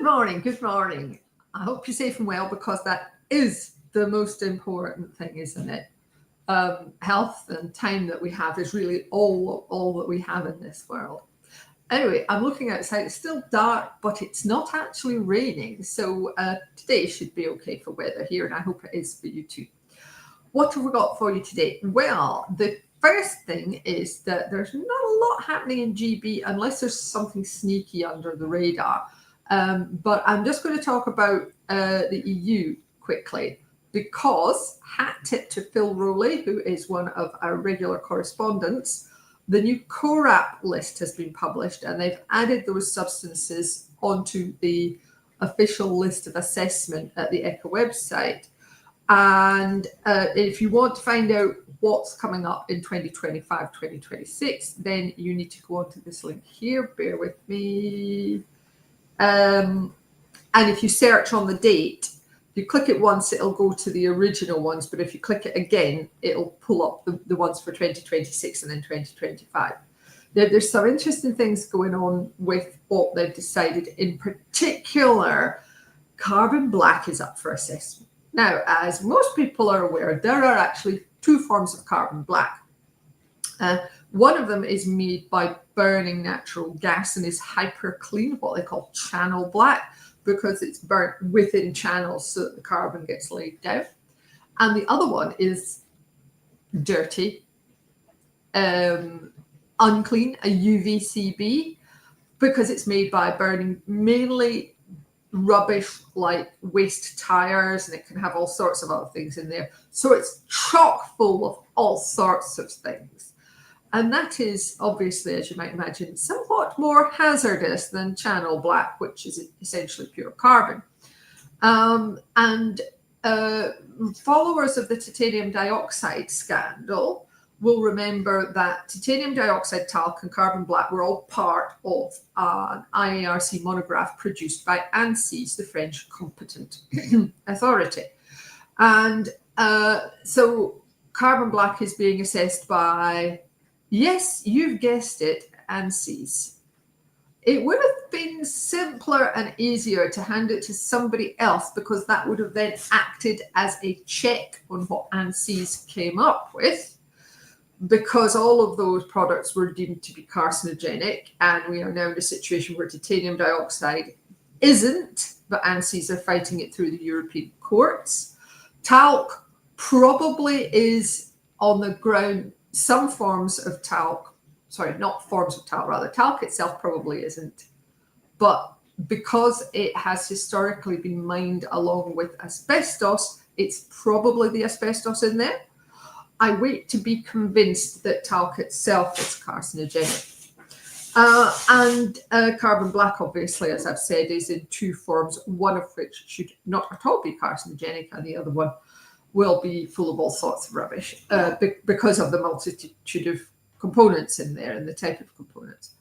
Good morning. Good morning. I hope you're safe and well because that is the most important thing, isn't it? Health and time that we have is really all that we have in this world. Anyway, I'm looking outside. It's still dark, but it's not actually raining. So today should be okay for weather here, and I hope it is for you too. What have we got for you today? Well, the first thing is that there's not a lot happening in GB unless there's something sneaky under the radar. But I'm just going to talk about the EU quickly because hat tip to Phil Rowley, who is one of our regular correspondents. The new CoRAP list has been published and they've added those substances onto the official list of assessment at the ECHA website. And if you want to find out what's coming up in 2025, 2026, then you need to go onto this link here. Bear with me. And if you search on the date, if you click it once, it'll go to the original ones. But if you click it again, it'll pull up the ones for 2026 and then 2025. There's some interesting things going on with what they've decided. In particular, carbon black is up for assessment. Now, as most people are aware, there are actually two forms of carbon black. One of them is made by burning natural gas and is hyper clean, what they call channel black, because it's burnt within channels so that the carbon gets laid down. And the other one is dirty, unclean, a UVCB, because it's made by burning mainly rubbish like waste tires, and it can have all sorts of other things in there. So it's chock full of all sorts of things. And that is obviously, as you might imagine, somewhat more hazardous than channel black, which is essentially pure carbon. Followers of the titanium dioxide scandal will remember that titanium dioxide, talc, and carbon black were all part of an IARC monograph produced by ANSES, the French competent authority. And so carbon black is being assessed by, yes, you've guessed it, ANSES. It would have been simpler and easier to hand it to somebody else because that would have then acted as a check on what ANSES came up with, because all of those products were deemed to be carcinogenic, and we are now in a situation where titanium dioxide isn't, but ANSES are fighting it through the European courts. Talc probably is on the ground. Some forms of talc, sorry, not forms of talc, rather, talc itself probably isn't. But because it has historically been mined along with asbestos, it's probably the asbestos in there. I wait to be convinced that talc itself is carcinogenic. Carbon black, obviously, as I've said, is in two forms, one of which should not at all be carcinogenic, and the other one will be full of all sorts of rubbish because of the multitude of components in there and the type of components.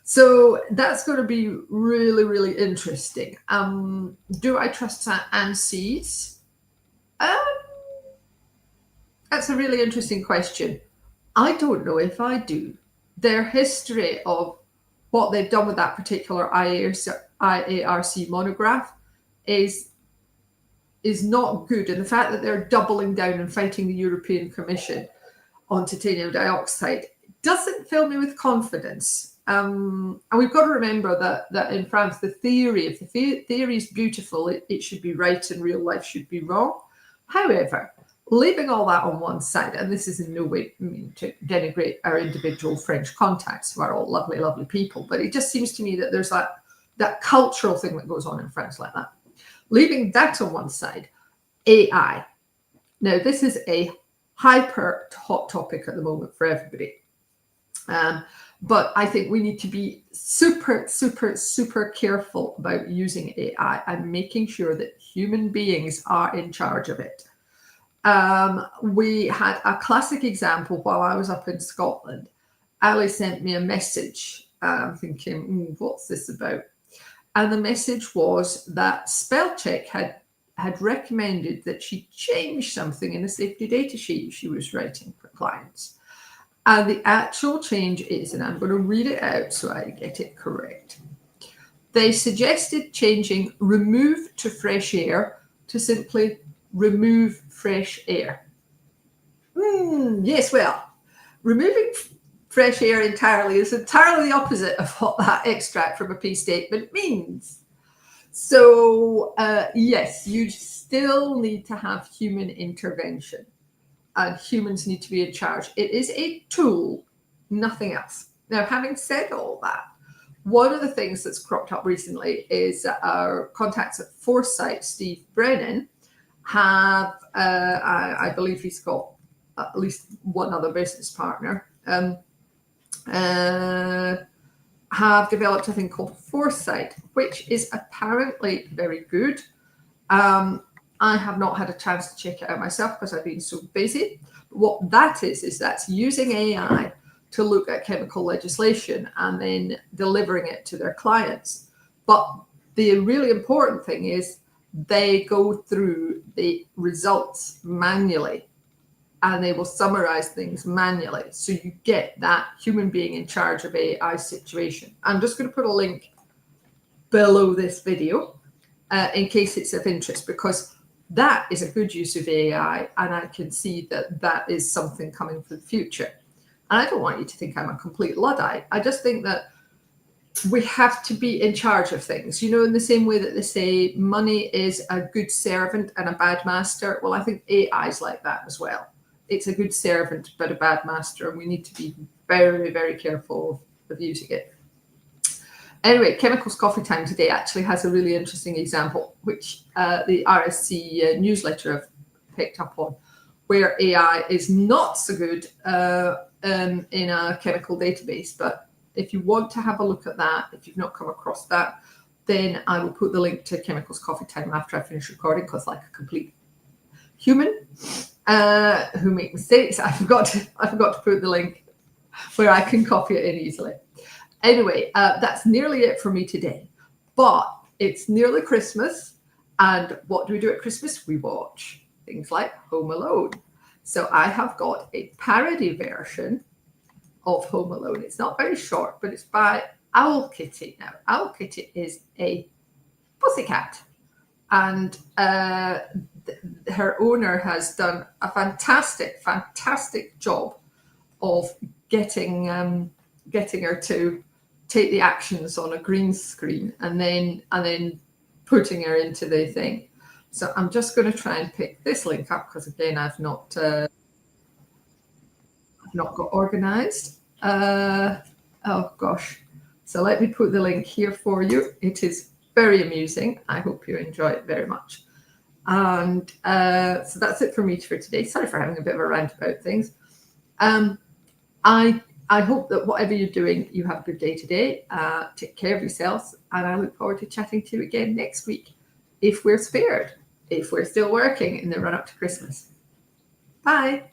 So that's going to be really, really interesting. Do I trust ANSES? That's a really interesting question. I don't know if I do. Their history of what they've done with that particular IARC monograph is not good. And the fact that they're doubling down and fighting the European Commission on titanium dioxide doesn't fill me with confidence. And we've got to remember that in France, the theory, if the theory is beautiful, it should be right and real life should be wrong. However, leaving all that on one side, and this is in no way to denigrate our individual French contacts, who are all lovely, lovely people, but it just seems to me that there's that cultural thing that goes on in France like that. Leaving that on one side, AI. Now, this is a hyper hot topic at the moment for everybody. But I think we need to be super, super, super careful about using AI and making sure that human beings are in charge of it. We had a classic example while I was up in Scotland. Ali sent me a message. I'm thinking, what's this about? And the message was that Spellcheck had recommended that she change something in a safety data sheet she was writing for clients. And the actual change is, and I'm going to read it out so I get it correct. they suggested changing remove to fresh air to simply remove fresh air. Yes, well, removing fresh air entirely is entirely the opposite of what that extract from a P statement means. So yes, you still need to have human intervention, and humans need to be in charge. It is a tool, nothing else. Now, having said all that, one of the things that's cropped up recently is our contacts at Foresight, Steve Brennan, have, I believe he's got at least one other business partner, have developed a thing called Foresight, which is apparently very good. I have not had a chance to check it out myself because I've been so busy. What that is that's using AI to look at chemical legislation and then delivering it to their clients. But the really important thing is they go through the results manually and they will summarize things manually. So you get that human being in charge of AI situation. I'm just going to put a link below this video in case it's of interest, because that is a good use of AI, and I can see that that is something coming for the future. And I don't want you to think I'm a complete Luddite. I just think that we have to be in charge of things, you know, in the same way that they say money is a good servant and a bad master. Well, I think AI is like that as well. It's a good servant, but a bad master. And we need to be very, very careful of using it. Anyway, Chemicals Coffee Time today actually has a really interesting example, which the RSC newsletter have picked up on, where AI is not so good in a chemical database. But if you want to have a look at that, if you've not come across that, then I will put the link to Chemicals Coffee Time after I finish recording, because like a complete human who make mistakes, I forgot to put the link where I can copy it in easily. Anyway, that's nearly it for me today. But it's nearly Christmas, and what do we do at Christmas? We watch things like Home Alone. So I have got a parody version of Home Alone. It's not very short, but it's by Owl Kitty. Now, Owl Kitty is a pussycat, and her owner has done a fantastic job of getting her to take the actions on a green screen and then putting her into the thing. So I'm just going to try and pick this link up, because again I've not got organized. Oh gosh. So let me put the link here for you. It is very amusing. I hope you enjoy it very much. And so that's it for me for today. Sorry for having a bit of a rant about things. I hope that whatever you're doing, you have a good day today. Take care of yourselves, and I look forward to chatting to you again next week, if we're spared, if we're still working in the run up to Christmas. Bye.